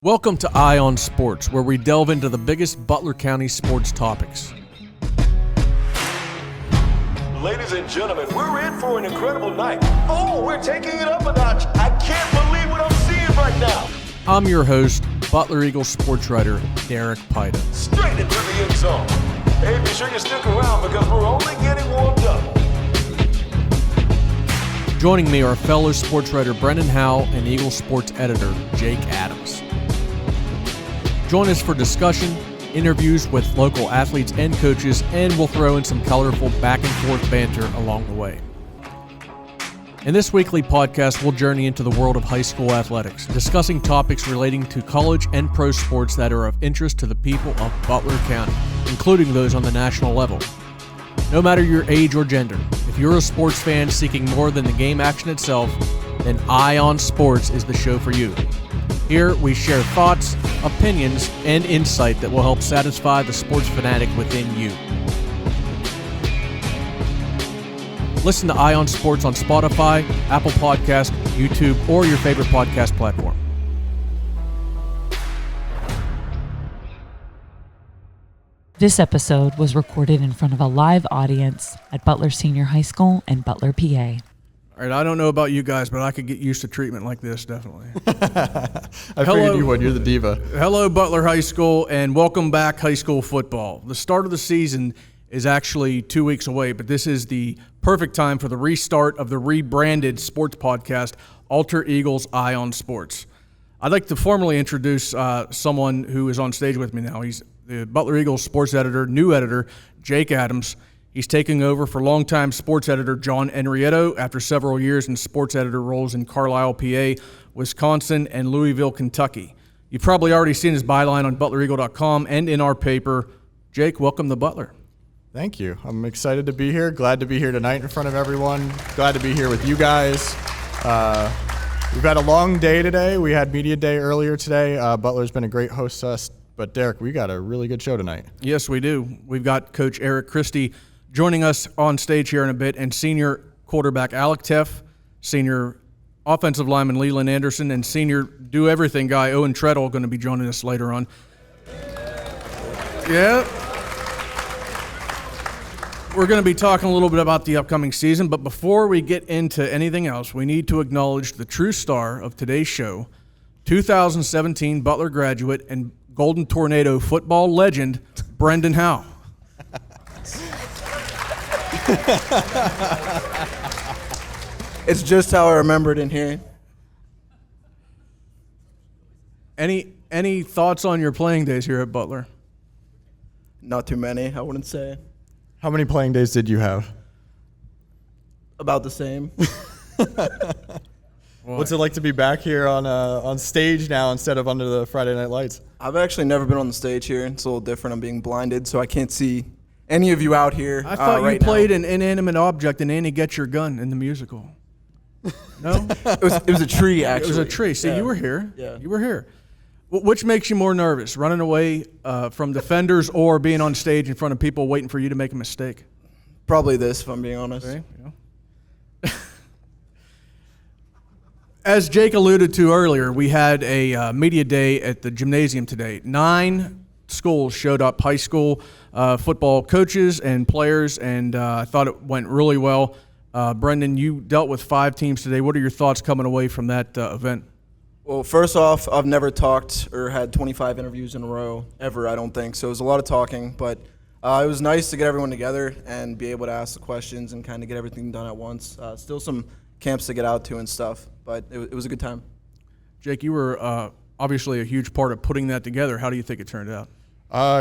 Welcome to Eye on Sports, where we delve into the biggest Butler County sports topics. Ladies and gentlemen, we're in for an incredible night. Oh, we're taking it up a notch. I can't believe what I'm seeing right now. I'm your host, Butler Eagle sports writer, Derek Pyda. Straight into the end zone. Hey, be sure you stick around because we're only getting warmed up. Joining me are fellow sports writer Brendan Howe and Eagle sports editor Jake Adams. Join us for discussion, interviews with local athletes and coaches, and we'll throw in some colorful back and forth banter along the way. In this weekly podcast, we'll journey into the world of high school athletics, discussing topics relating to college and pro sports that are of interest to the people of Butler County, including those on the national level. No matter your age or gender, if you're a sports fan seeking more than the game action itself, then Eye on Sports is the show for you. Here, we share thoughts, opinions, and insight that will help satisfy the sports fanatic within you. Listen to Eye on Sports on Spotify, Apple Podcast, YouTube, or your favorite podcast platform. This episode was recorded in front of a live audience at Butler Senior High School in Butler, PA. All right, I don't know about you guys, but I could get used to treatment like this, definitely. I figured you would. You're the diva. Hello, Butler High School, and welcome back high school football. The start of the season is actually 2 weeks away, but this is the perfect time for the restart of the rebranded sports podcast, Alter Eagle's Eye on Sports. I'd like to formally introduce someone who is on stage with me now. He's the Butler Eagle sports editor, new editor, Jake Adams. He's taking over for longtime sports editor John Enrietto after several years in sports editor roles in Carlisle, PA, Wisconsin, and Louisville, Kentucky. You've probably already seen his byline on ButlerEagle.com and in our paper. Jake, welcome to Butler. Thank you. I'm excited to be here. Glad to be here tonight in front of everyone. Glad to be here with you guys. We've had a long day today. We had media day earlier today. Butler's been a great host to us. But, Derek, we got a really good show tonight. Yes, we do. We've got Coach Eric Christy joining us on stage here in a bit, and senior quarterback Alec Teff, senior offensive lineman Leland Anderson, and senior do-everything guy Owen Trettel going to be joining us later on. Yeah. We're going to be talking a little bit about the upcoming season, but before we get into anything else, we need to acknowledge the true star of today's show, 2017 Butler graduate and Golden Tornado football legend, Brendan Howe. It's just how I remembered in here. Any thoughts on your playing days here at Butler? Not too many, I wouldn't say. How many playing days did you have? About the same. What's it like to be back here on stage now instead of under the Friday Night Lights? I've actually never been on the stage here. It's a little different. I'm being blinded, so I can't see any of you out here. I thought right you played now. an inanimate object in Annie Get Your Gun in the musical. No? It was a tree, actually. It was a tree. See, Yeah. you were here. Yeah. You were here. Which makes you more nervous, running away from defenders or being on stage in front of people waiting for you to make a mistake? Probably this, if I'm being honest. Okay, yeah. As Jake alluded to earlier, we had a media day at the gymnasium today. 9 schools showed up, high school football coaches and players, and I thought it went really well. Brendan, you dealt with 5 teams today. What are your thoughts coming away from that event? Well, first off, I've never talked or had 25 interviews in a row, ever, I don't think. So it was a lot of talking, but it was nice to get everyone together and be able to ask the questions and kind of get everything done at once. Still some camps to get out to and stuff, but it was a good time. Jake, you were obviously a huge part of putting that together. How do you think it turned out?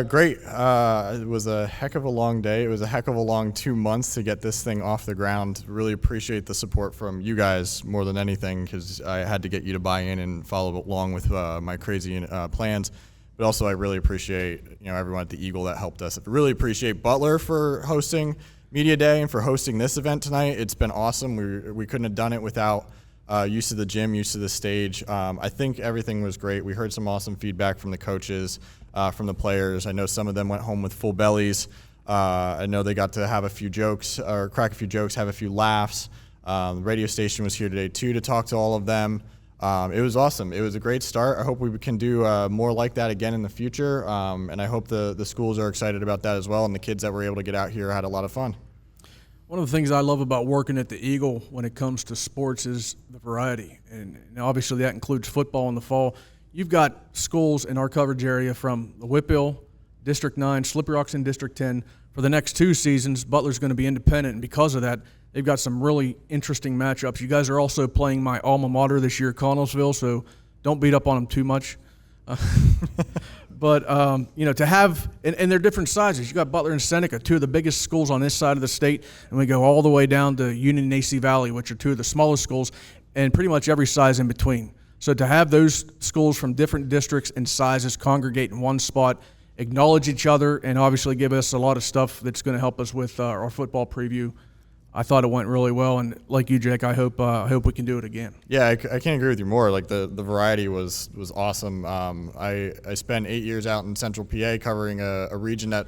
Great. It was a heck of a long day. It was a heck of a long 2 months to get this thing off the ground. Really appreciate the support from you guys more than anything because I had to get you to buy in and follow along with my crazy plans. But also I really appreciate everyone at the Eagle that helped us. I really appreciate Butler for hosting Media Day and for hosting this event tonight. It's been awesome. We couldn't have done it without use of the gym, use of the stage. I think everything was great. We heard some awesome feedback from the coaches, from the players. I know some of them went home with full bellies. I know they got to have a few jokes or crack a few jokes, have a few laughs. The radio station was here today too to talk to all of them. it was awesome. It was a great start. I hope we can do more like that again in the future, and I hope the schools are excited about that as well, and the kids that were able to get out here had a lot of fun. One of the things I love about working at the Eagle when it comes to sports is the variety, and obviously that includes football in the fall. You've got schools in our coverage area from the Whitbill, District 9, Slippery Rocks in District 10. For the next 2 seasons, Butler's going to be independent, and because of that, they've got some really interesting matchups. You guys are also playing my alma mater this year, Connellsville, so don't beat up on them too much. But, to have – and they're different sizes. You got Butler and Seneca, 2 of the biggest schools on this side of the state, and we go all the way down to Union and AC Valley, which are 2 of the smallest schools, and pretty much every size in between. So to have those schools from different districts and sizes congregate in one spot, acknowledge each other, and obviously give us a lot of stuff that's going to help us with our football preview, I thought it went really well, and like you, Jake, I hope we can do it again. Yeah, I can't agree with you more. Like the variety was awesome. I spent 8 years out in Central PA covering a region that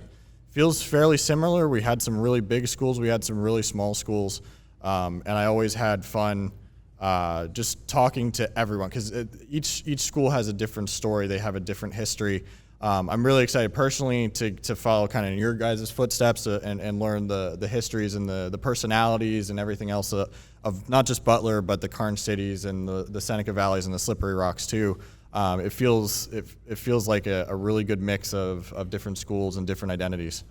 feels fairly similar. We had some really big schools, we had some really small schools, and I always had fun just talking to everyone because each school has a different story. They have a different history. I'm really excited personally to follow kind of in your guys' footsteps and learn the histories and the personalities and everything else of not just Butler, but the Karn Cities and the Seneca Valleys and the Slippery Rocks too. It feels like a really good mix of different schools and different identities.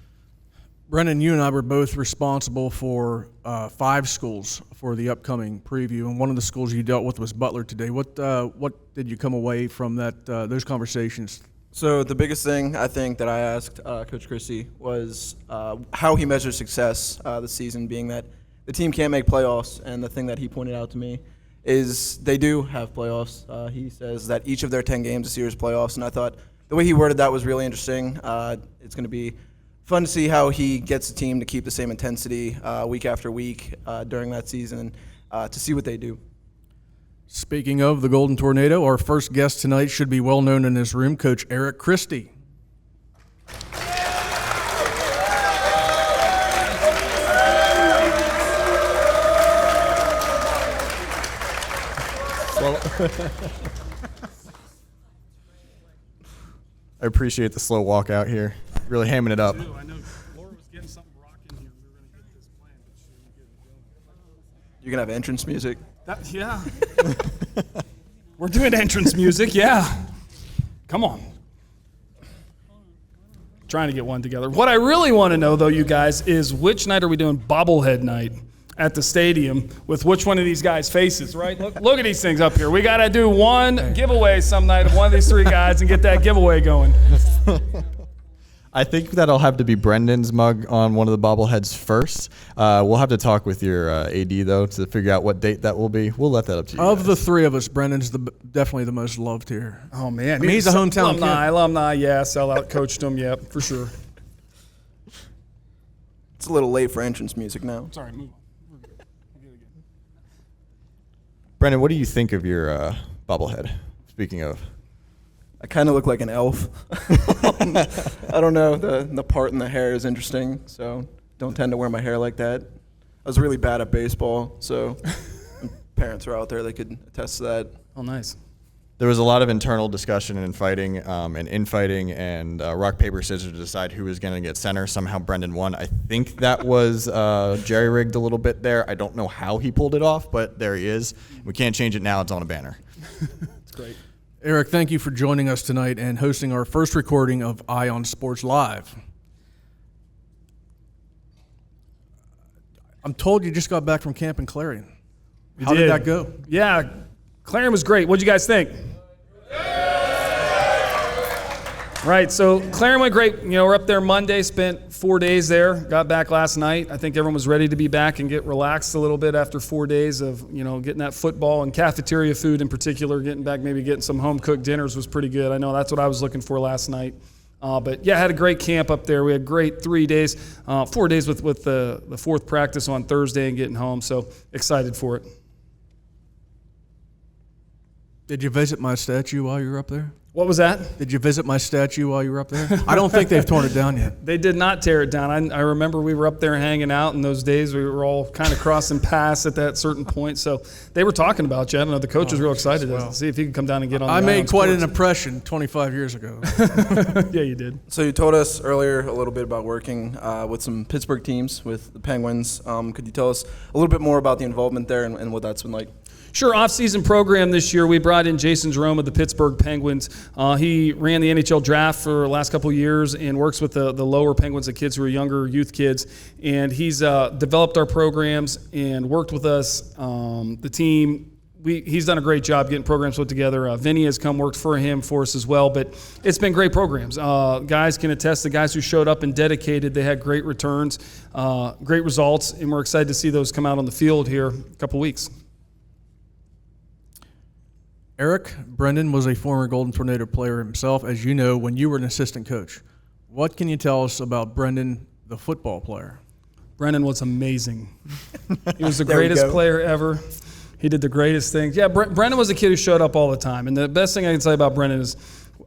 Brendan, you and I were both responsible for 5 schools for the upcoming preview, and one of the schools you dealt with was Butler today. What did you come away from those conversations? So the biggest thing I think that I asked Coach Christy was how he measures success this season, being that the team can't make playoffs, and the thing that he pointed out to me is they do have playoffs. He says that each of their 10 games this year is playoffs, and I thought the way he worded that was really interesting. It's going to be fun to see how he gets the team to keep the same intensity week after week during that season, to see what they do. Speaking of the Golden Tornado, our first guest tonight should be well known in this room, Coach Eric Christy. I appreciate the slow walk out here. Really hamming it up. I know Laura was getting something rocking here. We were going to get this plan, but she didn't get it going. You're going to have entrance music? Yeah. We're doing entrance music, yeah. Come on. Trying to get one together. What I really want to know, though, you guys, is which night are we doing bobblehead night at the stadium with which one of these guys' faces, right? Look at these things up here. We got to do one giveaway some night of one of these 3 guys and get that giveaway going. I think that'll have to be Brendan's mug on one of the bobbleheads first. We'll have to talk with your AD, though, to figure out what date that will be. We'll let that up to you. Of the 3 of us, Brendan's definitely the most loved here. Oh, man. I mean, he's a hometown kid. Alumni, yeah. Sellout, coached him, yeah, for sure. It's a little late for entrance music now. Sorry, move on. We're good. Brendan, what do you think of your bobblehead, speaking of? I kind of look like an elf. I don't know. The part in the hair is interesting, so don't tend to wear my hair like that. I was really bad at baseball, so parents are out there, they could attest to that. Oh, nice. There was a lot of internal discussion and fighting and infighting and rock, paper, scissors to decide who was going to get center. Somehow Brendan won. I think that was jerry-rigged a little bit there. I don't know how he pulled it off, but there he is. We can't change it now. It's on a banner. It's great. Eric, thank you for joining us tonight and hosting our first recording of Eye on Sports Live. I'm told you just got back from Camp in Clarion. How did that go? Yeah, Clarion was great. What'd you guys think? Right, so Clarion went great. You know, we're up there Monday, spent 4 days there, got back last night. I think everyone was ready to be back and get relaxed a little bit after 4 days of, you know, getting that football and cafeteria food in particular, getting back, maybe getting some home-cooked dinners was pretty good. I know that's what I was looking for last night. But, yeah, had a great camp up there. We had great 3 days, 4 days with the 4th practice on Thursday and getting home, so excited for it. Did you visit my statue while you were up there? What was that? Did you visit my statue while you were up there? I don't think they've torn it down yet. They did not tear it down. I remember we were up there hanging out in those days. We were all kind of crossing paths at that certain point. So they were talking about you. I don't know. The coach was real excited to see if he could come down and get on the I made Island quite an Sports. impression 25 years ago. Yeah, you did. So you told us earlier a little bit about working with some Pittsburgh teams with the Penguins. Could you tell us a little bit more about the involvement there and what that's been like? Sure, off-season program this year. We brought in Jason Jerome of the Pittsburgh Penguins. He ran the NHL draft for the last couple of years and works with the lower Penguins, the kids who are younger, youth kids. And he's developed our programs and worked with us, the team. He's done a great job getting programs put together. Vinny has come worked for us as well. But it's been great programs. Guys can attest, the guys who showed up and dedicated, they had great returns, great results, and we're excited to see those come out on the field here in a couple weeks. Eric, Brendan was a former Golden Tornado player himself, as you know, when you were an assistant coach. What can you tell us about Brendan, the football player? Brendan was amazing. He was the greatest player ever. He did the greatest things. Yeah, Brendan was a kid who showed up all the time. And the best thing I can say about Brendan is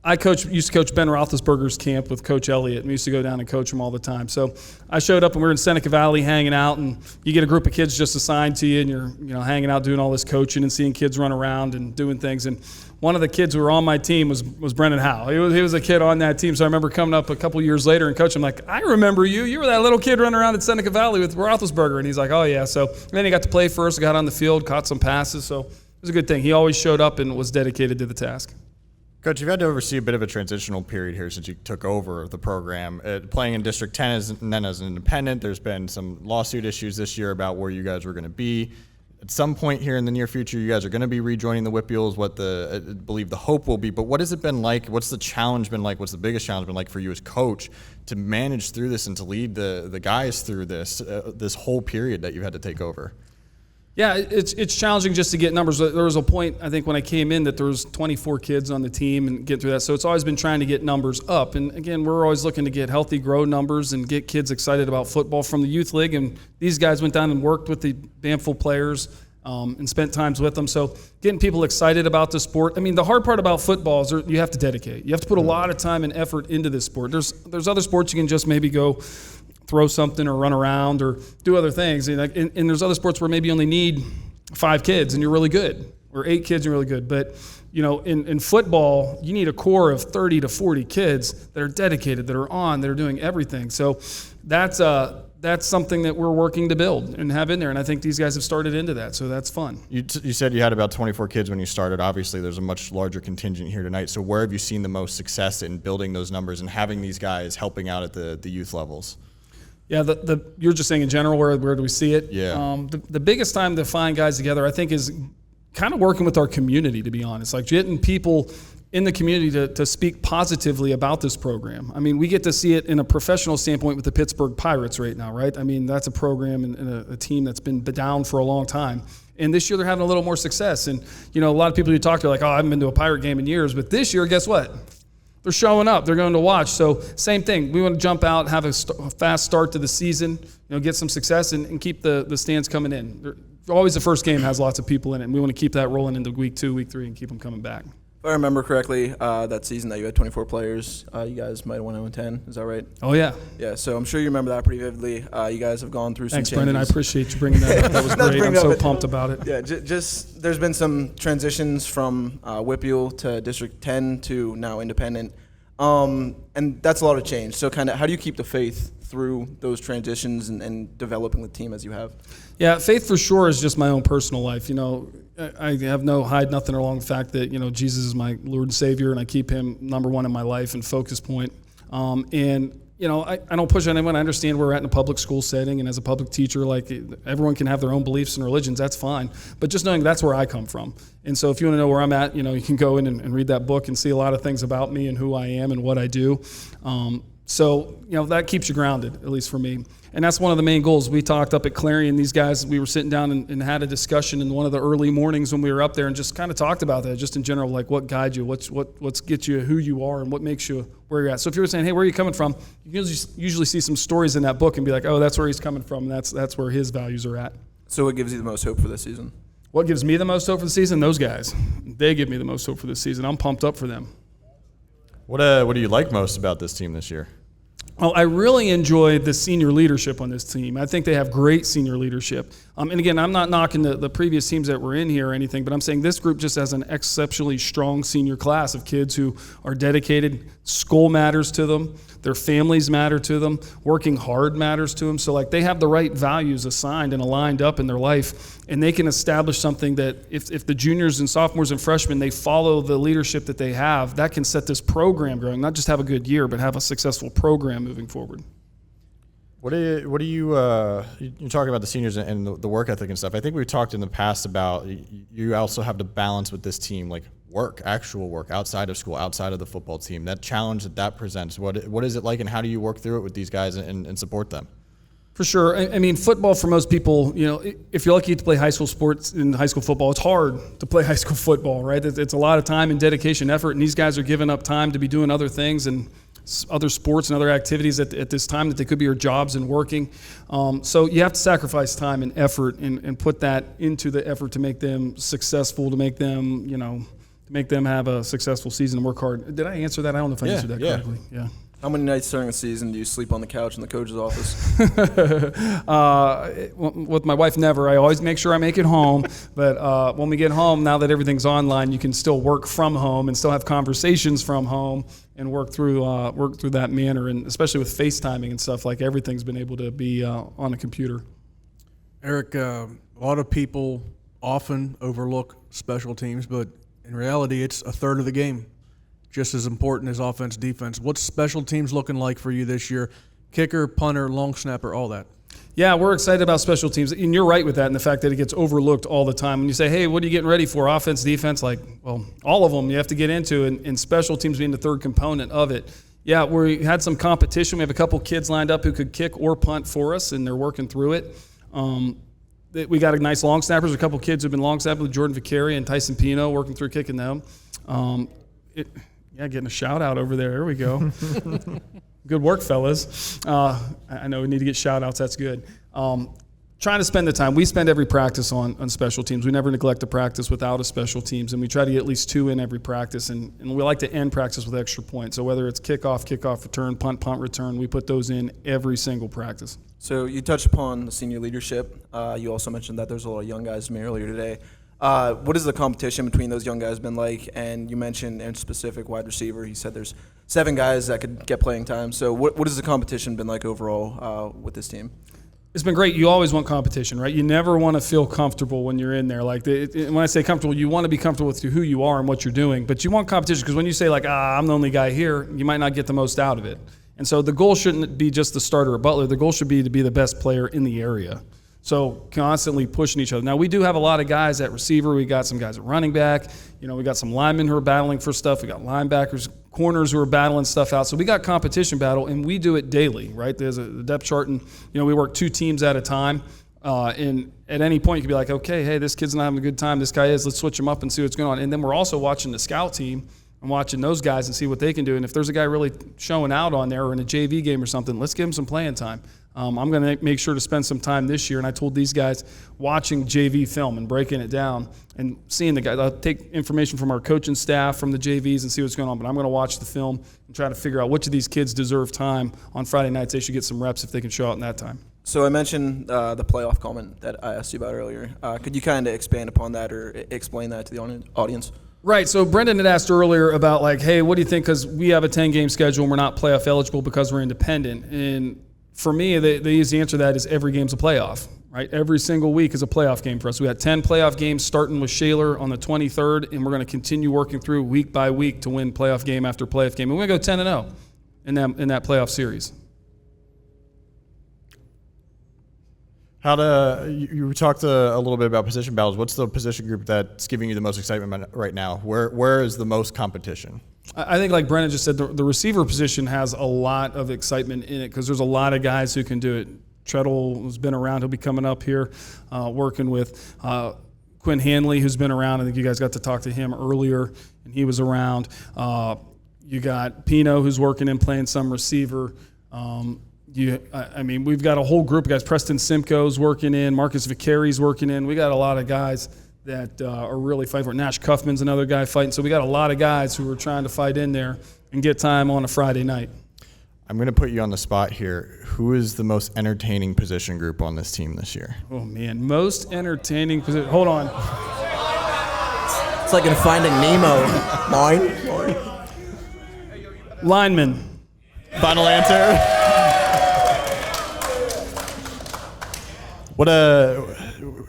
I used to coach Ben Roethlisberger's camp with Coach Elliott, and we used to go down and coach him all the time. So I showed up, and we were in Seneca Valley hanging out, and you get a group of kids just assigned to you, and you're hanging out doing all this coaching and seeing kids run around and doing things. And one of the kids who were on my team was Brendan Howe. He was a kid on that team, so I remember coming up a couple years later and coaching him like, I remember you. You were that little kid running around at Seneca Valley with Roethlisberger. And he's like, oh, yeah. So then he got to play first, got on the field, caught some passes. So it was a good thing. He always showed up and was dedicated to the task. Coach, you've had to oversee a bit of a transitional period here since you took over the program. Playing in District 10 and then as an independent, there's been some lawsuit issues this year about where you guys were going to be. At some point here in the near future, you guys are going to be rejoining the Whip Eagles, what I believe the hope will be. But what has it been like? What's the challenge been like? What's the biggest challenge been like for you as coach to manage through this and to lead the guys through this whole period that you've had to take over? Yeah, it's challenging just to get numbers. There was a point, I think, when I came in that there was 24 kids on the team and get through that. So it's always been trying to get numbers up. And again, we're always looking to get healthy, grow numbers and get kids excited about football from the youth league. And these guys went down and worked with the Banfield players and spent times with them. So getting people excited about the sport. I mean, the hard part about football is you have to dedicate. You have to put a lot of time and effort into this sport. There's other sports you can just maybe go throw something or run around or do other things. And there's other sports where maybe you only need 5 kids and you're really good, or 8 kids and you're really good. But in football, you need a core of 30 to 40 kids that are dedicated, that are doing everything. So that's something that we're working to build and have in there. And I think these guys have started into that. So that's fun. You said you had about 24 kids when you started. Obviously, there's a much larger contingent here tonight. So where have you seen the most success in building those numbers and having these guys helping out at the youth levels? Yeah, you're just saying in general, where do we see it? Yeah. The biggest time to find guys together, I think, is kind of working with our community, to be honest. Like getting people in the community to speak positively about this program. I mean, we get to see it in a professional standpoint with the Pittsburgh Pirates right now, right? I mean, that's a program and a team that's been down for a long time. And this year they're having a little more success. And, a lot of people you talk to are like, oh, I haven't been to a Pirate game in years. But this year, guess what? They're showing up. They're going to watch. So same thing. We want to jump out, have a fast start to the season, get some success, and keep the stands coming in. Always the first game has lots of people in it, and we want to keep that rolling into week 2, week 3, and keep them coming back. If I remember correctly, that season that you had 24 players, you guys might have won 0-10. Is that right? Oh, yeah. Yeah, so I'm sure you remember that pretty vividly. You guys have gone through some changes. Thanks, Brendan. I appreciate you bringing that up. That was great. I'm so pumped about it. Yeah, just there's been some transitions from Whip Eagle to District 10 to now independent. And that's a lot of change. So kind of how do you keep the faith through those transitions and developing the team as you have? Yeah, faith for sure is just my own personal life. I have hide nothing along the fact that, Jesus is my Lord and Savior, and I keep him number one in my life and focus point. I don't push anyone. I understand where we're at in a public school setting, and as a public teacher, like everyone can have their own beliefs and religions. That's fine. But just knowing that's where I come from. And so if you want to know where I'm at, you can go in and read that book and see a lot of things about me and who I am and what I do. So that keeps you grounded, at least for me. And that's one of the main goals. We talked up at Clarion, these guys, we were sitting down and had a discussion in one of the early mornings when we were up there and just kind of talked about that, just in general, like what guides you, what's gets you who you are and what makes you where you're at. So if you were saying, hey, where are you coming from? You can usually see some stories in that book and be like, oh, that's where he's coming from. That's where his values are at. So what gives you the most hope for this season? What gives me the most hope for the season? Those guys. They give me the most hope for this season. I'm pumped up for them. What do you like most about this team this year? Well, I really enjoyed the senior leadership on this team. I think they have great senior leadership. And again, I'm not knocking the previous teams that were in here or anything, but I'm saying this group just has an exceptionally strong senior class of kids who are dedicated. School matters to them. Their families matter to them. Working hard matters to them. So like they have the right values assigned and aligned up in their life, and they can establish something that if the juniors and sophomores and freshmen, they follow the leadership that they have, that can set this program growing, not just have a good year, but have a successful program moving forward. What do you talking about the seniors and the work ethic and stuff? I think we've talked in the past about you also have to balance with this team, like actual work outside of school, outside of the football team. That challenge that presents, what is it like, and how do you work through it with these guys and support them? For sure. I mean, football for most people, if you're lucky to play high school sports in high school football, it's hard to play high school football, right? It's a lot of time and dedication, effort, and these guys are giving up time to be doing other things and other sports and other activities at this time that they could be your jobs and working. So you have to sacrifice time and effort and put that into the effort to make them successful, to make them, have a successful season and work hard. Did I answer that? I don't know if I answered that correctly. Yeah. How many nights during the season do you sleep on the couch in the coach's office? With my wife, never. I always make sure I make it home. But when we get home, now that everything's online, you can still work from home and still have conversations from home and work through that manner. And especially with FaceTiming and stuff, like everything's been able to be on a computer. Eric, a lot of people often overlook special teams, but in reality, it's a third of the game. Just as important as offense, defense. What's special teams looking like for you this year? Kicker, punter, long snapper, all that. Yeah, we're excited about special teams. And you're right with that in the fact that it gets overlooked all the time. When you say, hey, what are you getting ready for? Offense, defense? All of them you have to get into, and special teams being the third component of it. Yeah, we had some competition. We have a couple kids lined up who could kick or punt for us, and they're working through it. We got a nice long snappers, a couple kids who've been long snapping, Jordan Vicari and Tyson Pino, working through kicking them. Getting a shout out over there. There we go. Good work, fellas. I know we need to get shout outs. That's good. Trying to spend the time. We spend every practice on special teams. We never neglect a practice without a special teams, and we try to get at least 2 in every practice, and we like to end practice with extra points. So whether it's kickoff return, punt return, we put those in every single practice. So you touched upon the senior leadership. You also mentioned that there's a lot of young guys to me earlier today. What has the competition between those young guys been like? And you mentioned in specific wide receiver, he said there's 7 guys that could get playing time. So what has the competition been like overall with this team? It's been great. You always want competition, right? You never want to feel comfortable when you're in there. When I say comfortable, you want to be comfortable with who you are and what you're doing. But you want competition because when you say I'm the only guy here, you might not get the most out of it. And so the goal shouldn't be just the starter at Butler. The goal should be to be the best player in the area. So constantly pushing each other. Now, we do have a lot of guys at receiver. We got some guys at running back. We got some linemen who are battling for stuff. We got linebackers, corners who are battling stuff out. So we got competition battle, and we do it daily, right? There's a depth chart, and, we work 2 teams at a time. And at any point, you could be like, okay, hey, this kid's not having a good time. This guy is. Let's switch him up and see what's going on. And then we're also watching the scout team and watching those guys and see what they can do. And if there's a guy really showing out on there or in a JV game or something, let's give him some playing time. I'm going to make sure to spend some time this year, and I told these guys watching JV film and breaking it down and seeing the guys. I'll take information from our coaching staff, from the JVs, and see what's going on, but I'm going to watch the film and try to figure out which of these kids deserve time on Friday nights. They should get some reps if they can show out in that time. So I mentioned the playoff comment that I asked you about earlier. Could you kind of expand upon that or explain that to the audience? Right, so Brendan had asked earlier about hey, what do you think, because we have a 10-game schedule and we're not playoff eligible because we're independent. And for me, the easy answer to that is every game's a playoff, right? Every single week is a playoff game for us. We had 10 playoff games starting with Shaler on the 23rd, and we're going to continue working through week by week to win playoff game after playoff game. And we're going to go 10-0 in that playoff series. You talked a little bit about position battles. What's the position group that's giving you the most excitement right now? Where is the most competition? I think, like Brendan just said, the receiver position has a lot of excitement in it because there's a lot of guys who can do it. Trettel has been around. He'll be coming up here working with Quinn Hanley, who's been around. I think you guys got to talk to him earlier, and he was around. You got Pino, who's working and playing some receiver. We've got a whole group of guys. Preston Simcoe's working in. Marcus Vicari's working in. We got a lot of guys that are really fighting for it. Nash Cuffman's another guy fighting. So we got a lot of guys who are trying to fight in there and get time on a Friday night. I'm going to put you on the spot here. Who is the most entertaining position group on this team this year? Oh, man. Most entertaining position. Hold on. It's like in Finding Nemo. Line. Lineman. Final answer.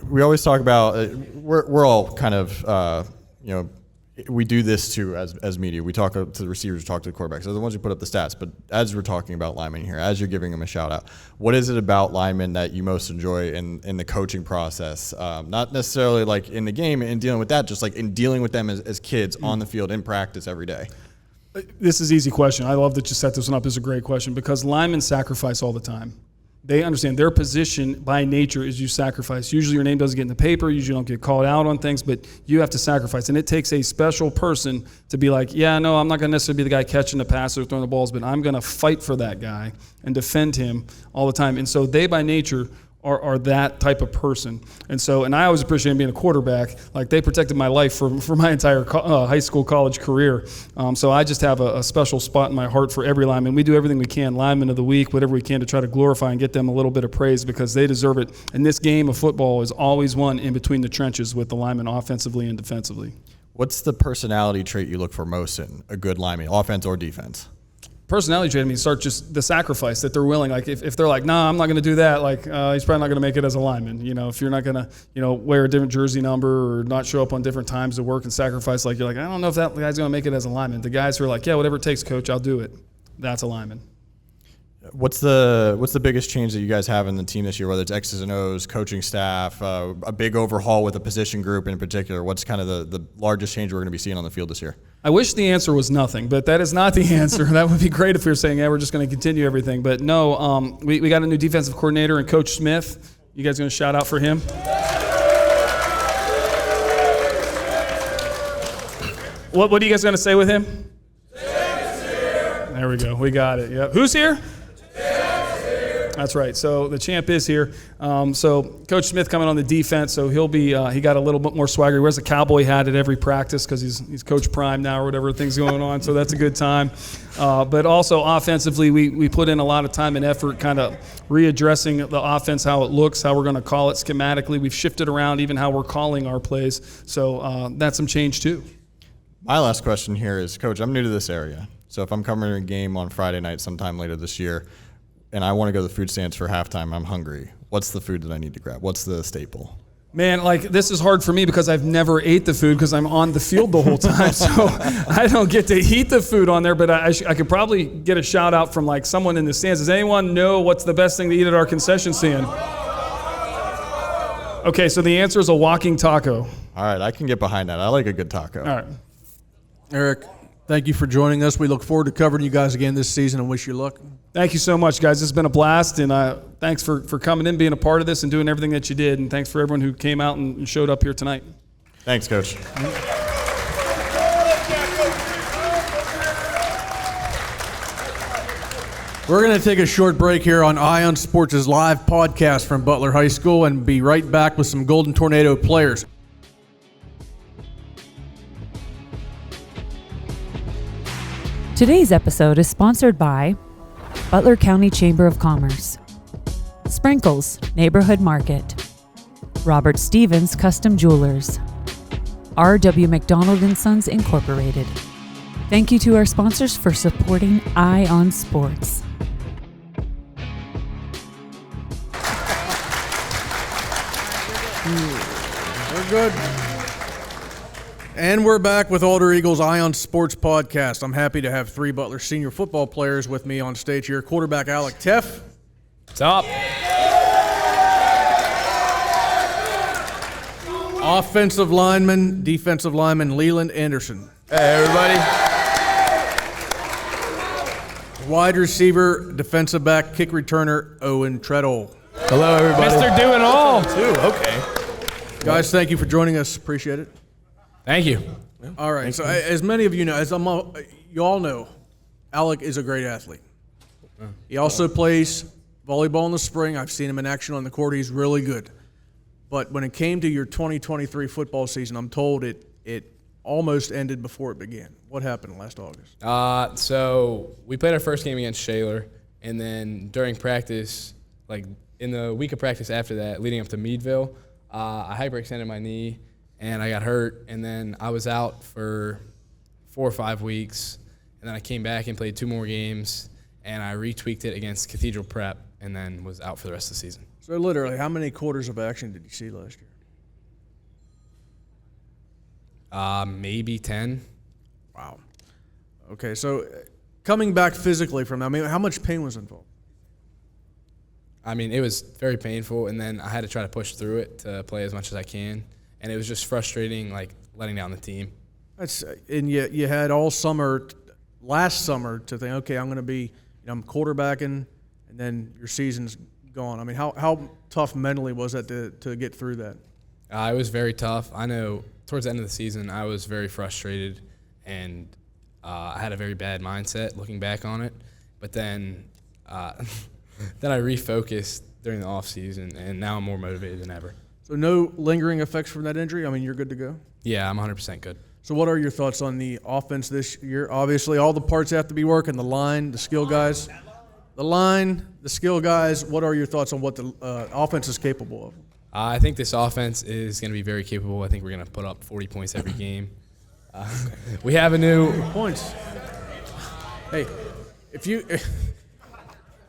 We always talk about, we're all kind of, we do this too as media. We talk to the receivers, talk to the quarterbacks. They're the ones who put up the stats. But as we're talking about linemen here, as you're giving them a shout out, what is it about linemen that you most enjoy in the coaching process? Not necessarily like in the game and dealing with that, just like in dealing with them as kids on the field in practice every day. This is an easy question. I love that you set this one up. This is a great question because linemen sacrifice all the time. They understand their position by nature is you sacrifice. Usually your name doesn't get in the paper. Usually you don't get called out on things, but you have to sacrifice. And it takes a special person to be like, yeah, no, I'm not going to necessarily be the guy catching the pass or throwing the balls, but I'm going to fight for that guy and defend him all the time. And so they by nature are that type of person. And I always appreciate being a quarterback. Like they protected my life for my entire high school, college career. So I just have a special spot in my heart for every lineman. We do everything we can, lineman of the week, whatever we can to try to glorify and get them a little bit of praise because they deserve it. And this game of football is always won in between the trenches with the linemen offensively and defensively. What's the personality trait you look for most in a good lineman, offense or defense? Personality trait, I mean, start just the sacrifice that they're willing. Like if they're like, nah, I'm not going to do that. Like he's probably not going to make it as a lineman. If you're not going to, wear a different jersey number or not show up on different times to work and sacrifice, like you're like, I don't know if that guy's going to make it as a lineman. The guys who are like, yeah, whatever it takes, coach, I'll do it. That's a lineman. What's the biggest change that you guys have in the team this year, whether it's X's and O's, coaching staff, a big overhaul with a position group in particular? What's kind of the largest change we're going to be seeing on the field this year? I wish the answer was nothing, but that is not the answer. That would be great if we were saying, yeah, we're just going to continue everything. But no, we got a new defensive coordinator and Coach Smith. You guys going to shout out for him? What are you guys going to say with him? There we go. We got it. Yep. Who's here? That's right. So the champ is here. So Coach Smith coming on the defense. So he'll be. He got a little bit more swagger. He wears a cowboy hat at every practice because he's Coach Prime now or whatever thing's going on. So that's a good time. But also offensively, we put in a lot of time and effort, kind of readdressing the offense, how it looks, how we're going to call it schematically. We've shifted around even how we're calling our plays. So that's some change too. My last question here is, Coach, I'm new to this area. So if I'm coming to a game on Friday night sometime later this year, and I want to go to the food stands for halftime, I'm hungry. What's the food that I need to grab? What's the staple? Man, like this is hard for me because I've never ate the food because I'm on the field the whole time. So I don't get to eat the food on there, but I could probably get a shout out from like someone in the stands. Does anyone know what's the best thing to eat at our concession stand? Okay, so the answer is a walking taco. All right, I can get behind that. I like a good taco. All right. Eric, thank you for joining us. We look forward to covering you guys again this season and wish you luck. Thank you so much, guys. It's been a blast, and thanks for coming in, being a part of this, and doing everything that you did. And thanks for everyone who came out and showed up here tonight. Thanks, Coach. We're going to take a short break here on Ion Sports' live podcast from Butler High School and be right back with some Golden Tornado players. Today's episode is sponsored by Butler County Chamber of Commerce, Sprinkles Neighborhood Market, Robert Stevens Custom Jewelers, R.W. McDonald & Sons Incorporated. Thank you to our sponsors for supporting Ion Sports. We're good. And we're back with Alder Eagle's Ion Sports Podcast. I'm happy to have three Butler senior football players with me on stage here. Quarterback Alec Teff. What's up? Offensive lineman, defensive lineman Leland Anderson. Hey, everybody. Wide receiver, defensive back, kick returner Owen Trettel. Hello, everybody. Mr. Do It All. Too, okay. Guys, thank you for joining us. Appreciate it. Thank you. All right. So, as many of you know, you all know, Alec is a great athlete. He also plays volleyball in the spring. I've seen him in action on the court. He's really good. But when it came to your 2023 football season, I'm told it almost ended before it began. What happened last August? So we played our first game against Shaler, and then during practice, like in the week of practice after that, leading up to Meadville, I hyperextended my knee, and I got hurt, and then I was out for 4 or 5 weeks, and then I came back and played 2 more games, and I retweaked it against Cathedral Prep, and then was out for the rest of the season. So literally, how many quarters of action did you see last year? Maybe 10. Wow. Okay, so coming back physically from that, I mean, how much pain was involved? I mean, it was very painful, and then I had to try to push through it to play as much as I can, and it was just frustrating, like letting down the team. And you had all summer, last summer, to think, okay, I'm going to be, I'm quarterbacking, and then your season's gone. I mean, how tough mentally was that to get through that? It was very tough. I know towards the end of the season, I was very frustrated, and I had a very bad mindset looking back on it. But then then I refocused during the off season, and now I'm more motivated than ever. So no lingering effects from that injury? I mean, you're good to go? Yeah, I'm 100% good. So what are your thoughts on the offense this year? Obviously, all the parts have to be working, the line, the skill guys. The line, the skill guys, what are your thoughts on what the offense is capable of? I think this offense is going to be very capable. I think we're going to put up 40 points every game. We have a new points. Hey, if you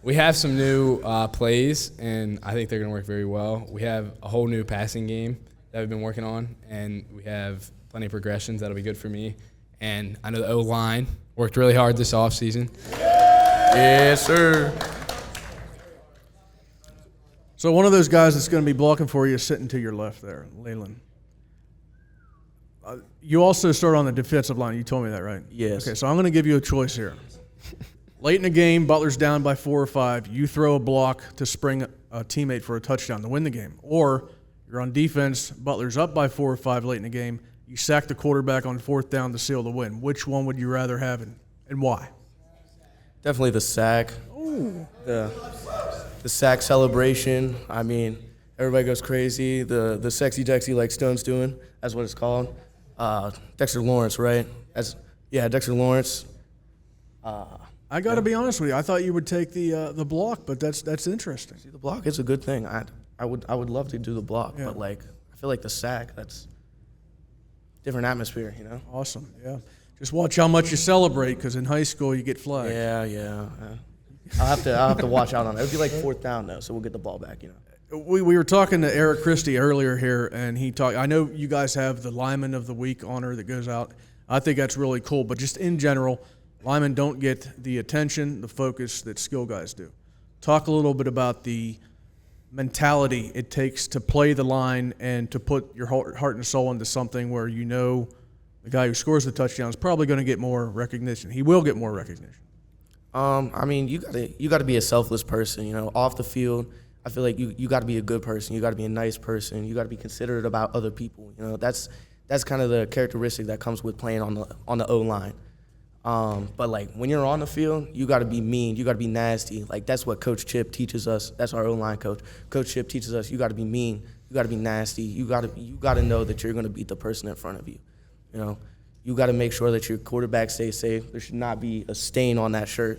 we have some new plays, and I think they're going to work very well. We have a whole new passing game that we've been working on, and we have plenty of progressions that'll be good for me. And I know the O-line worked really hard this offseason. Yes, sir. So one of those guys that's going to be blocking for you is sitting to your left there, Leland. You also start on the defensive line. You told me that, right? Yes. Okay, so I'm going to give you a choice here. Late in the game, Butler's down by 4 or 5. You throw a block to spring a teammate for a touchdown to win the game. Or you're on defense, Butler's up by 4 or 5 late in the game. You sack the quarterback on 4th down to seal the win. Which one would you rather have and why? Definitely the sack. Ooh. The sack celebration. I mean, everybody goes crazy. The sexy Dexy like Stone's doing. That's what it's called. Dexter Lawrence, right? Dexter Lawrence. I got to be honest with you. I thought you would take the block, but that's interesting. See, the block is a good thing. I would love to do the block, Yeah. but like I feel like the sack, that's different atmosphere, you know. Awesome. Yeah. Just watch how much you celebrate, because in high school you get flagged. Yeah. I'll have to watch out on it. It would be like 4th down though, so we'll get the ball back, you know. We were talking to Eric Christy earlier here, and he talked. I know you guys have the Lineman of the Week honor that goes out. I think that's really cool. But just in general, linemen don't get the attention, the focus that skill guys do. Talk a little bit about the mentality it takes to play the line and to put your heart and soul into something where you know the guy who scores the touchdown is probably going to get more recognition. He will get more recognition. I mean, you gotta be a selfless person, you know. Off the field, I feel like you gotta be a good person. You gotta be a nice person. You gotta be considerate about other people. You know, that's kind of the characteristic that comes with playing on the O-line. But like when you're on the field, you gotta be mean. You gotta be nasty. Like that's what Coach Chip teaches us. That's our O-line coach. Coach Chip teaches us you gotta be mean. You gotta be nasty. You gotta know that you're gonna beat the person in front of you. You know, you got to make sure that your quarterback stays safe. There should not be a stain on that shirt.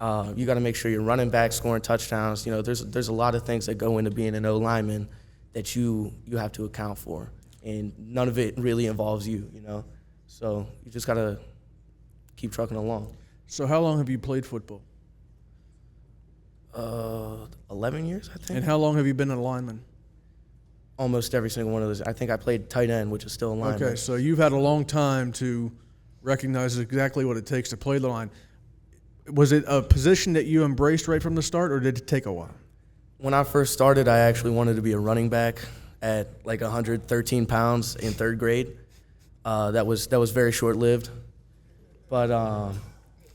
You got to make sure your running back scoring touchdowns. You know, there's a lot of things that go into being an O-lineman that you have to account for, and none of it really involves you. You know, so you just got to keep trucking along. So how long have you played football? 11 years, I think. And how long have you been a lineman? Almost every single one of those. I think I played tight end, which is still a lineman. Okay, so you've had a long time to recognize exactly what it takes to play the line. Was it a position that you embraced right from the start, or did it take a while? When I first started, I actually wanted to be a running back at like 113 pounds in 3rd grade. That was very short-lived. But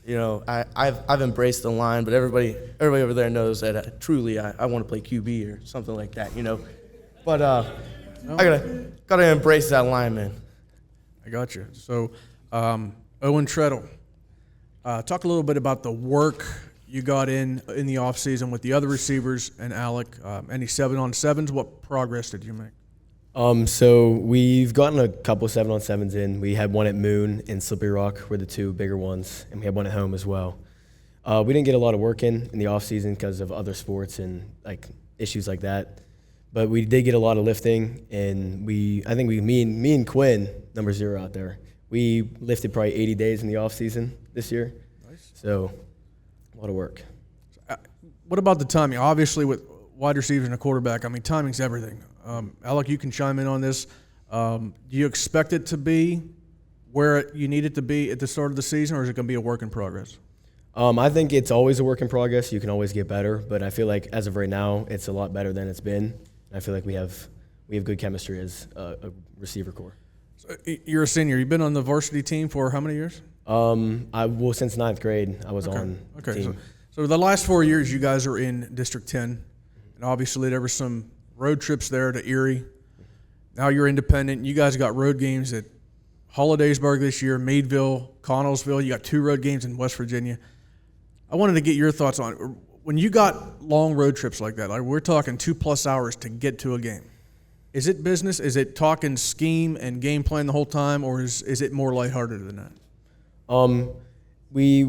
you know, I've embraced the line, but everybody over there knows that truly I want to play QB or something like that, you know. But I gotta embrace that lineman. I got you. So Owen Trettel, talk a little bit about the work you got in the offseason with the other receivers and Alec. Any 7-on-7s? What progress did you make? So we've gotten a couple 7-on-7s in. We had one at Moon and Slippery Rock were the two bigger ones, and we had one at home as well. We didn't get a lot of work in the offseason because of other sports and like issues like that. But we did get a lot of lifting, and me and Quinn, number 0 out there, we lifted probably 80 days in the offseason this year. Nice. So a lot of work. What about the timing? Obviously, with wide receivers and a quarterback, I mean, timing's everything. Alec, you can chime in on this. Do you expect it to be where you need it to be at the start of the season, or is it going to be a work in progress? I think it's always a work in progress. You can always get better, but I feel like as of right now, it's a lot better than it's been. I feel like we have good chemistry as a receiver core. So you're a senior. You've been on the varsity team for how many years? Since 9th grade, I was on the team. So the last 4 years, you guys are in District 10, and obviously there were some road trips there to Erie. Now you're independent. You guys got road games at Hollidaysburg this year, Meadville, Connellsville. You got 2 road games in West Virginia. I wanted to get your thoughts on when you got long road trips like that. Like we're talking 2+ hours to get to a game. Is it business? Is it talking scheme and game plan the whole time, or is it more lighthearted than that? We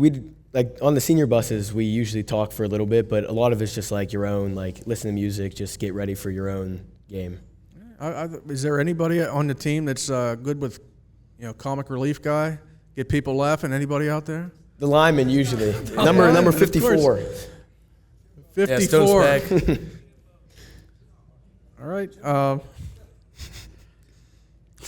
like on the senior buses, we usually talk for a little bit, but a lot of it's just like your own, like listen to music, just get ready for your own game. Is there anybody on the team that's good with, comic relief guy, get people laughing? Anybody out there? The lineman usually. Number 54. 54. Yeah, all right.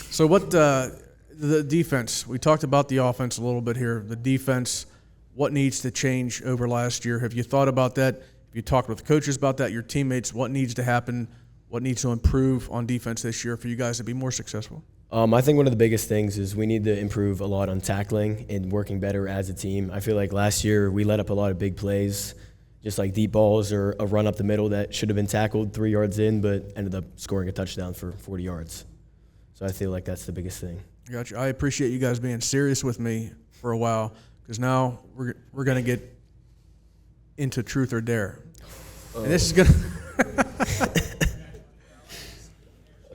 So what the defense? We talked about the offense a little bit here. The defense, what needs to change over last year? Have you thought about that? Have you talked with coaches about that? Your teammates, what needs to happen? What needs to improve on defense this year for you guys to be more successful? I think one of the biggest things is we need to improve a lot on tackling and working better as a team. I feel like last year we let up a lot of big plays, just like deep balls or a run up the middle that should have been tackled 3 yards in, but ended up scoring a touchdown for 40 yards. So I feel like that's the biggest thing. I got you. I appreciate you guys being serious with me for a while, because now we're going to get into truth or dare. And this is going to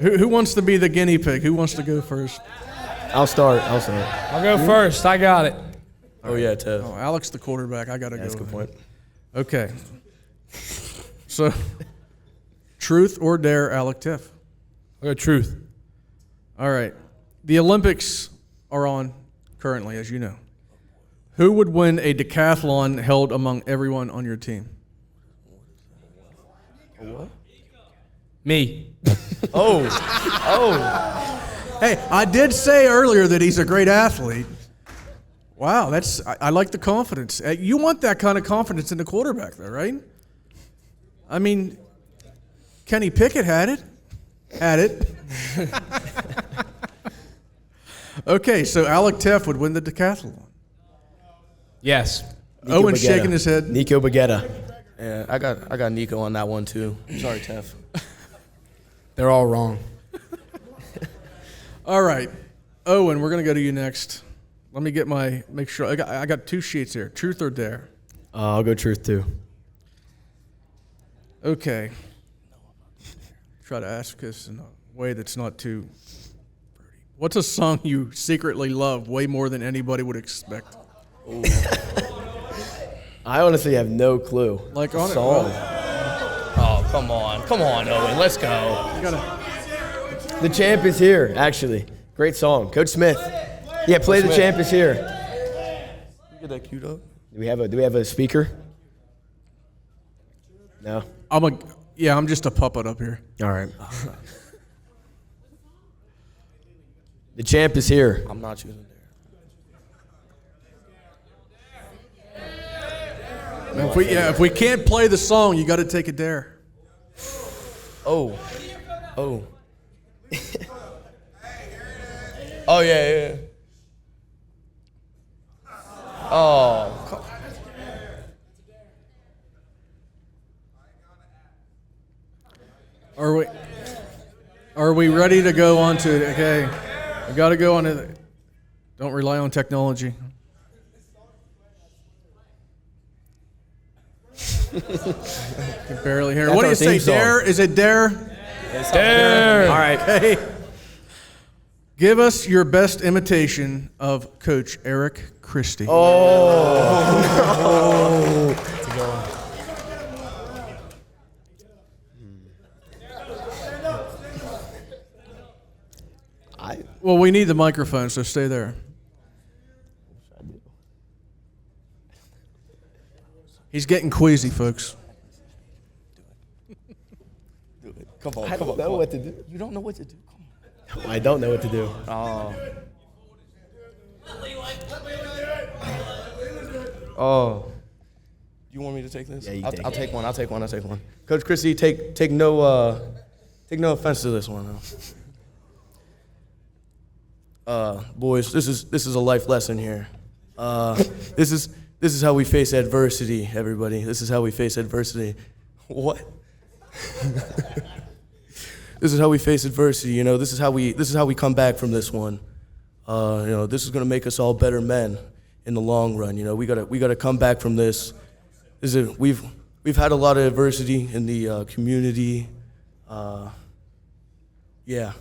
Who wants to be the guinea pig? Who wants to go first? I'll start. I'll go first. I got it. Oh, yeah, Teff. Oh, Alec's the quarterback. I got to go. That's a good point. Okay. So, truth or dare, Alec Teff? I'll go truth. All right. The Olympics are on currently, as you know. Who would win a decathlon held among everyone on your team? What? Me. Oh. Hey, I did say earlier that he's a great athlete. Wow, I like the confidence. You want that kind of confidence in the quarterback, though, right? I mean, Kenny Pickett had it. Okay, so Alec Teff would win the decathlon. Yes. Owen's shaking his head. Nico Baguetta. Yeah, I got Nico on that one too. Sorry, Teff. They're all wrong. All right, Owen, we're gonna go to you next. Let me make sure I got 2 sheets here. Truth or dare? I'll go truth too. Okay. Try to ask this in a way that's not too. What's a song you secretly love way more than anybody would expect? I honestly have no clue. Like on song. Oh, come on, Owen, let's go. The Champ is Here, actually. Great song. Coach Smith. Yeah, play The Champ is Here. Get that queued up. Do we have a speaker? No. I'm just a puppet up here. All right. The Champ is Here. I'm not choosing dare. If we can't play the song, you got to take a dare. Oh. Oh, yeah. Oh. Are we ready to go on to it? Okay. We got to go on to Don't rely on technology. Can barely hear. That's What do our you say, theme song. Dare? Is it Dare? Dare. All right. Hey. Give us your best imitation of Coach Eric Christy. Well, we need the microphone, so stay there. He's getting queasy, folks. Come on, I don't know what to do. You don't know what to do. Come on. I don't know what to do. Oh. You want me to take this? Yeah, you I'll take take one. I'll take one. Coach Christy, take no offense to this one. Boys, this is a life lesson here. This is how we face adversity, everybody. This is how we face adversity. What? This is how we face adversity. You know, this is how we come back from this one. You know, this is gonna make us all better men in the long run. You know, we gotta come back from this. We've had a lot of adversity in the community. Yeah,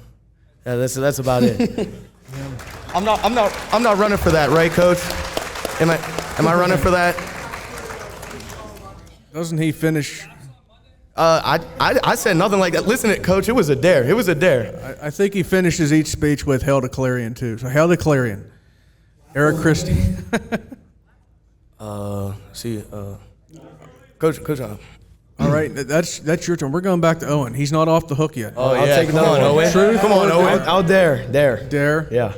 that's about it. I'm not running for that, right, Coach? Am I running for that? Doesn't he finish? I said nothing like that. Listen, Coach, it was a dare. It was a dare. I think he finishes each speech with "Hail to Clarion" too. So "Hail to Clarion," Eric Christy. Coach. All right, that's your turn. We're going back to Owen. He's not off the hook yet. Oh, I'll yeah. take another one. Owen. Truth? Come on, Owen. I'll dare. Dare. Yeah.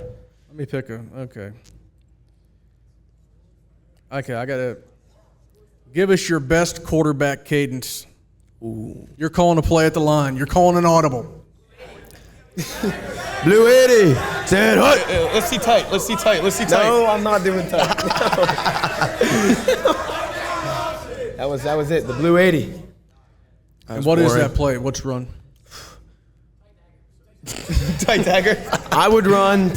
Let me pick okay. Okay, I gotta give us your best quarterback cadence. Ooh. You're calling a play at the line. You're calling an audible. Blue Eddie. Said, Let's see tight. No, I'm not doing tight. That was it. The Blue 80. And what is that play? What's run? Tight dagger. I would run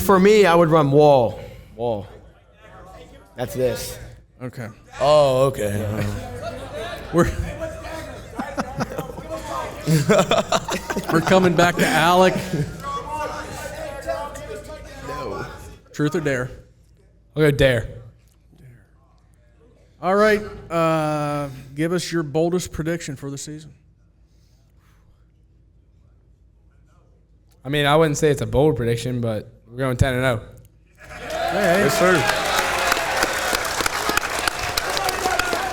wall. Wall. That's this. Okay. Oh, okay. We're coming back to Alec. No. Truth or dare? I'll go dare. All right. Give us your boldest prediction for the season. I mean, I wouldn't say it's a bold prediction, but we're going 10-0. Hey. Yes, sir.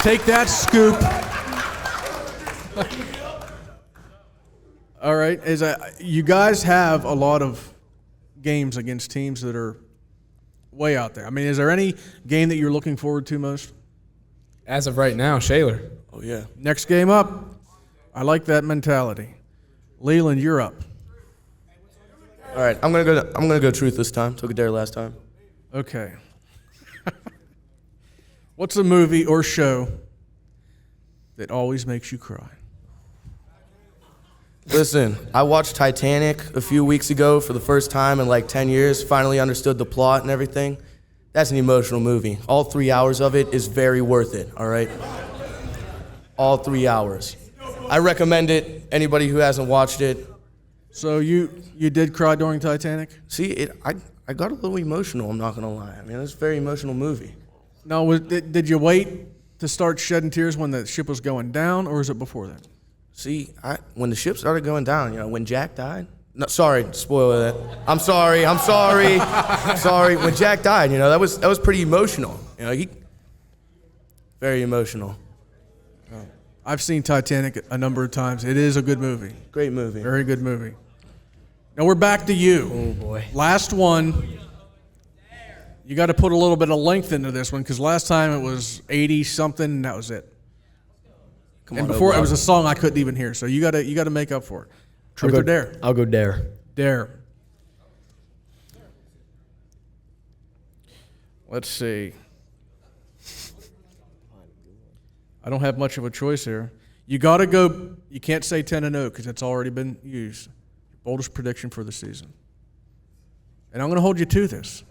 Take that, Scoop. All right. You guys have a lot of games against teams that are way out there. I mean, is there any game that you're looking forward to most? As of right now, Shaler. Oh, yeah. Next game up. I like that mentality. Leland, you're up. All right, I'm gonna go truth this time. Took a dare last time. Okay. What's a movie or show that always makes you cry? Listen, I watched Titanic a few weeks ago for the first time in like 10 years. Finally understood the plot and everything. That's an emotional movie. All 3 hours of it is very worth it. All right. All 3 hours. I recommend it. Anybody who hasn't watched it. So you did cry during Titanic? See, I got a little emotional, I'm not going to lie. I mean, it's a very emotional movie. No, did you wait to start shedding tears when the ship was going down, or is it before that? See, when the ship started going down, when Jack died. No, sorry, spoiler that. I'm sorry. Sorry. When Jack died, that was pretty emotional. Very emotional. I've seen Titanic a number of times. It is a good movie. Great movie. Very good movie. Now we're back to you. Oh, boy. Last one. You got to put a little bit of length into this one because last time it was 80-something and that was it. And before it was a song I couldn't even hear. So you got to make up for it. Truth or dare? I'll go dare. Dare. Let's see. I don't have much of a choice here. You got to go. You can't say 10-0 because it's already been used. Boldest prediction for the season. And I'm going to hold you to this.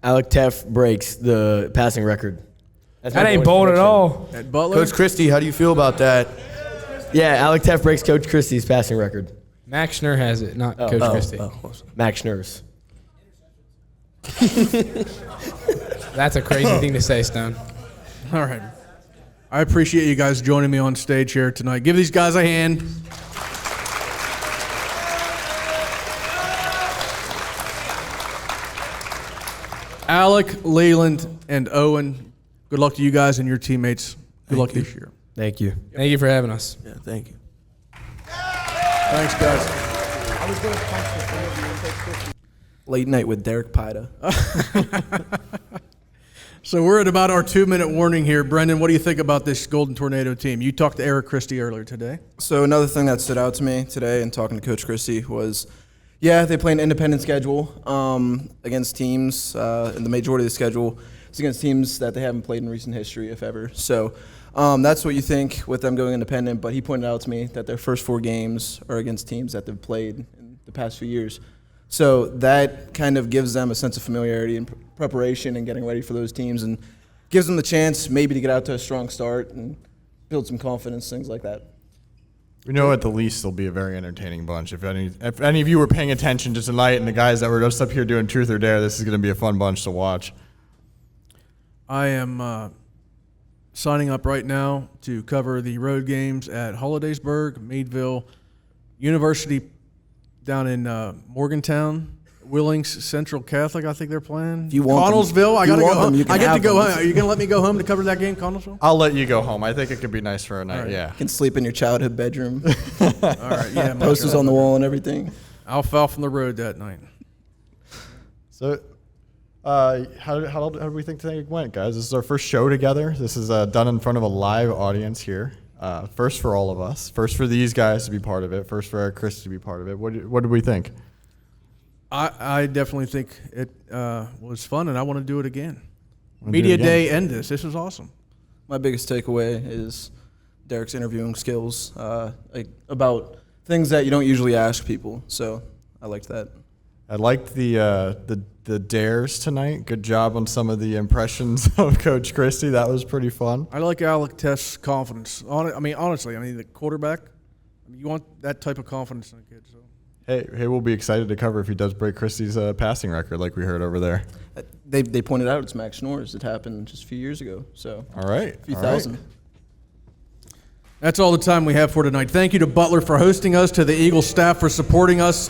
Alec Teff breaks the passing record. That ain't bold at all. At Butler? Coach Christy, how do you feel about that? Yeah, Alec Teff breaks Coach Christie's passing record. Max Schnur has it, not Coach Christy. Max Schnur's. That's a crazy thing to say, Stone. All right. I appreciate you guys joining me on stage here tonight. Give these guys a hand. Alec, Leland, and Owen, good luck to you guys and your teammates. Good luck this year. Thank you. Thank you for having us. Yeah, thank you. Thanks, guys. Late night with Derek Pyda. So we're at about our 2-minute warning here. Brendan, what do you think about this Golden Tornado team? You talked to Eric Christy earlier today. So another thing that stood out to me today and talking to Coach Christy was, yeah, they play an independent schedule against teams, and the majority of the schedule is against teams that they haven't played in recent history, if ever. So that's what you think with them going independent, but he pointed out to me that their first 4 games are against teams that they've played in the past few years. So that kind of gives them a sense of familiarity and preparation and getting ready for those teams, and gives them the chance maybe to get out to a strong start and build some confidence, things like that. We know at the least they'll be a very entertaining bunch. If any of you were paying attention to tonight and the guys that were just up here doing Truth or Dare, this is going to be a fun bunch to watch. I am signing up right now to cover the road games at Hollidaysburg, Meadville, University down in Morgantown, Willings Central Catholic, I think they're playing. If you want Connellsville, I got to go home. I get to go home. Are you going to let me go home to cover that game, Connellsville? I'll let you go home. I think it could be nice for a night, yeah. You can sleep in your childhood bedroom. All right, yeah. Posters on the wall and everything. I'll foul from the road that night. So, how do we think today went, guys? This is our first show together. This is done in front of a live audience here. First for all of us. First for these guys to be part of it. First for Eric Christy to be part of it. What did we think? I definitely think it was fun, and I want to do it again. Media Day and this. This was awesome. My biggest takeaway is Derek's interviewing skills about things that you don't usually ask people. So I liked that. I liked the dares tonight. Good job on some of the impressions of Coach Christy. That was pretty fun. I like Alec Teff's confidence. Honestly, the quarterback, you want that type of confidence in a kid. So. Hey, we'll be excited to cover if he does break Christy's passing record like we heard over there. They pointed out it's Max Schnorr's. It happened just a few years ago. So all right. A few thousand. That's all the time we have for tonight. Thank you to Butler for hosting us, to the Eagle staff for supporting us,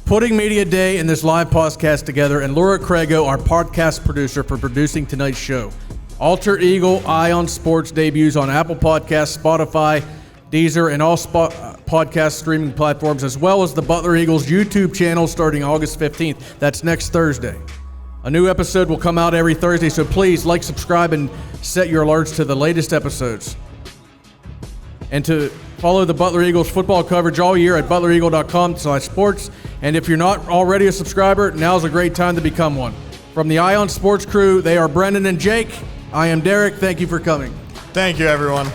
putting Media Day and this live podcast together, and Laura Crago, our podcast producer, for producing tonight's show. Alter Eagle Ion Sports debuts on Apple Podcasts, Spotify, Deezer, and all podcast streaming platforms, as well as the Butler Eagles YouTube channel starting August 15th. That's next Thursday. A new episode will come out every Thursday, so please like, subscribe, and set your alerts to the latest episodes. And to follow the Butler Eagles football coverage all year at butlereagle.com/sports. And if you're not already a subscriber, now's a great time to become one. From the Ion Sports crew, they are Brendan and Jake. I am Derek. Thank you for coming. Thank you, everyone.